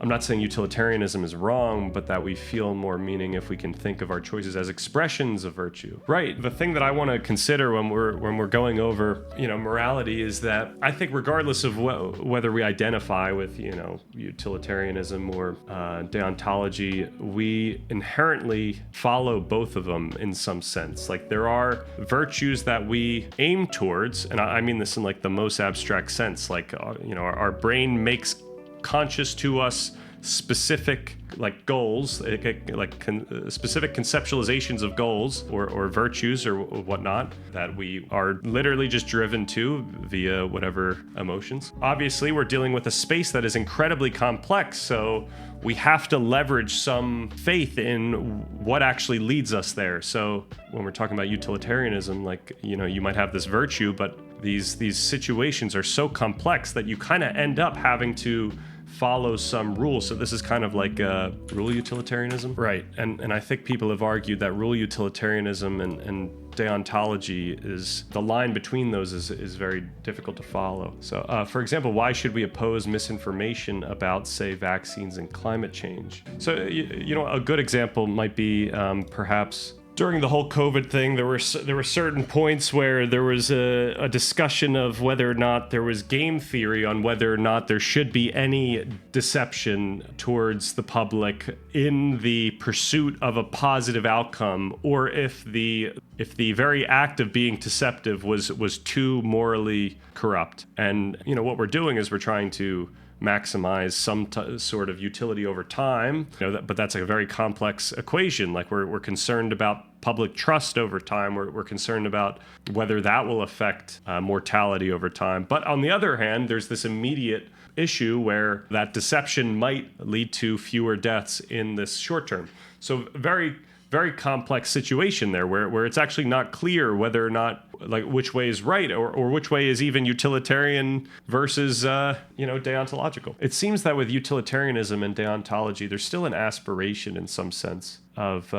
I'm not saying utilitarianism is wrong, but that we feel more meaning if we can think of our choices as expressions of virtue. Right. The thing that I want to consider when we're going over, morality is that I think regardless of whether we identify with, utilitarianism or deontology, we inherently follow both of them in some sense. Like there are virtues that we aim towards, and I mean this in like the most abstract sense. Like, our brain makes conscious to us specific goals, specific conceptualizations of goals or virtues or whatnot that we are literally just driven to via whatever emotions. Obviously, we're dealing with a space that is incredibly complex, so we have to leverage some faith in what actually leads us there. So when we're talking about utilitarianism, you might have this virtue, but these situations are so complex that you kind of end up having to follow some rules. So this is kind of like rule utilitarianism. Right. And I think people have argued that rule utilitarianism and deontology is, the line between those is very difficult to follow. So for example, why should we oppose misinformation about, say, vaccines and climate change? So, a good example might be perhaps during the whole COVID thing, there were certain points where there was a discussion of whether or not there was game theory on whether or not there should be any deception towards the public in the pursuit of a positive outcome, or if the very act of being deceptive was too morally corrupt. And what we're doing is we're trying to maximize some sort of utility over time, but that's a very complex equation. Like we're concerned about public trust over time. We're concerned about whether that will affect mortality over time. But on the other hand, there's this immediate issue where that deception might lead to fewer deaths in this short term. So very, very complex situation there where it's actually not clear whether or not, which way is right or which way is even utilitarian versus, deontological. It seems that with utilitarianism and deontology, there's still an aspiration in some sense of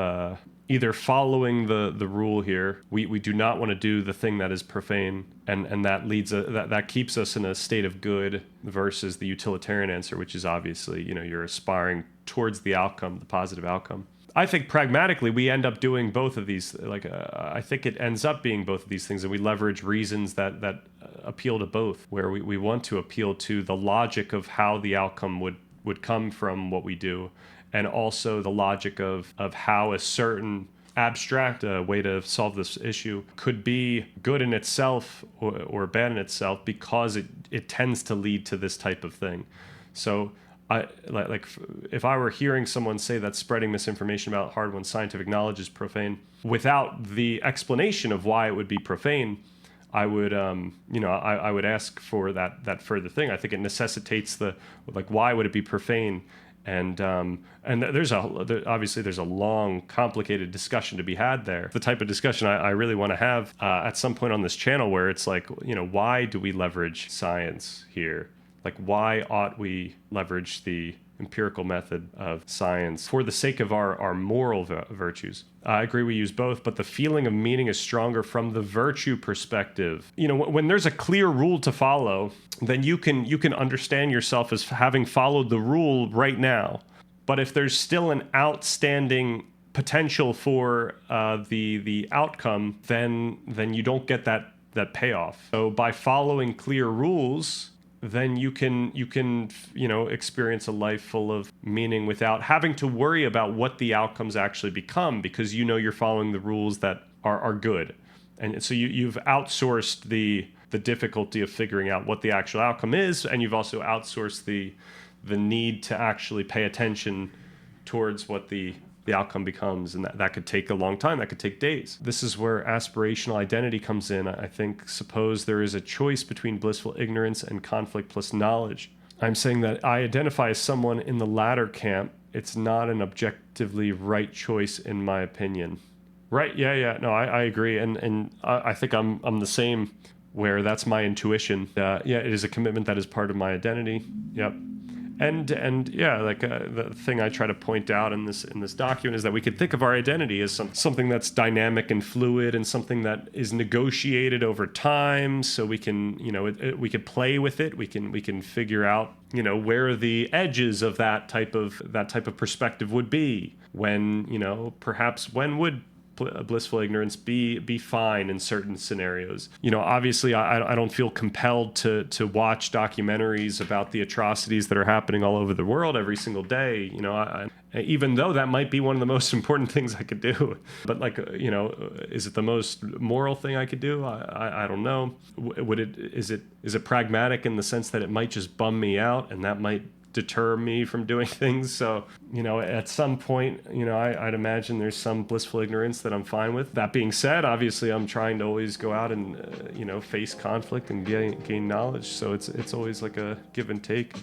either following the rule here. We do not want to do the thing that is profane, and that leads that keeps us in a state of good, versus the utilitarian answer, which is obviously, you're aspiring towards the outcome, the positive outcome. I think pragmatically we end up doing both of these. I think it ends up being both of these things, and we leverage reasons that appeal to both, where we want to appeal to the logic of how the outcome would come from what we do, and also the logic of how a certain abstract way to solve this issue could be good in itself or bad in itself, because it tends to lead to this type of thing. So if I were hearing someone say that spreading misinformation about hard-won scientific knowledge is profane, without the explanation of why it would be profane, I would, I would ask for that further thing. I think it necessitates why would it be profane? And obviously there's a long, complicated discussion to be had there. The type of discussion I really want to have at some point on this channel, where it's why do we leverage science here? Why ought we leverage the empirical method of science for the sake of our moral virtues? I agree we use both, but the feeling of meaning is stronger from the virtue perspective. When there's a clear rule to follow, then you can understand yourself as having followed the rule right now. But if there's still an outstanding potential for the outcome, then you don't get that payoff. So by following clear rules, then you can experience a life full of meaning without having to worry about what the outcomes actually become, because you're following the rules that are good. And so you've outsourced the difficulty of figuring out what the actual outcome is, and you've also outsourced the need to actually pay attention towards what the outcome becomes, and that could take a long time. That could take days. This is where aspirational identity comes in. I think, suppose there is a choice between blissful ignorance and conflict plus knowledge. I'm saying that I identify as someone in the latter camp. It's not an objectively right choice, in my opinion. Right? Yeah. No, I agree, and I think I'm the same, where that's my intuition. It is a commitment that is part of my identity. Yep. And yeah, like the thing I try to point out in this document is that we could think of our identity as something that's dynamic and fluid, and something that is negotiated over time. So we can, we could play with it. We can figure out, where the edges of that type of perspective would be. When, perhaps when would blissful ignorance be fine in certain scenarios? Obviously I don't feel compelled to watch documentaries about the atrocities that are happening all over the world every single day, even though that might be one of the most important things I could do. But is it the most moral thing I could do? I don't know. Is it pragmatic in the sense that it might just bum me out, and that might deter me from doing things? So, at some point, I'd imagine there's some blissful ignorance that I'm fine with. That being said, obviously I'm trying to always go out and, face conflict and gain knowledge. So it's always like a give and take.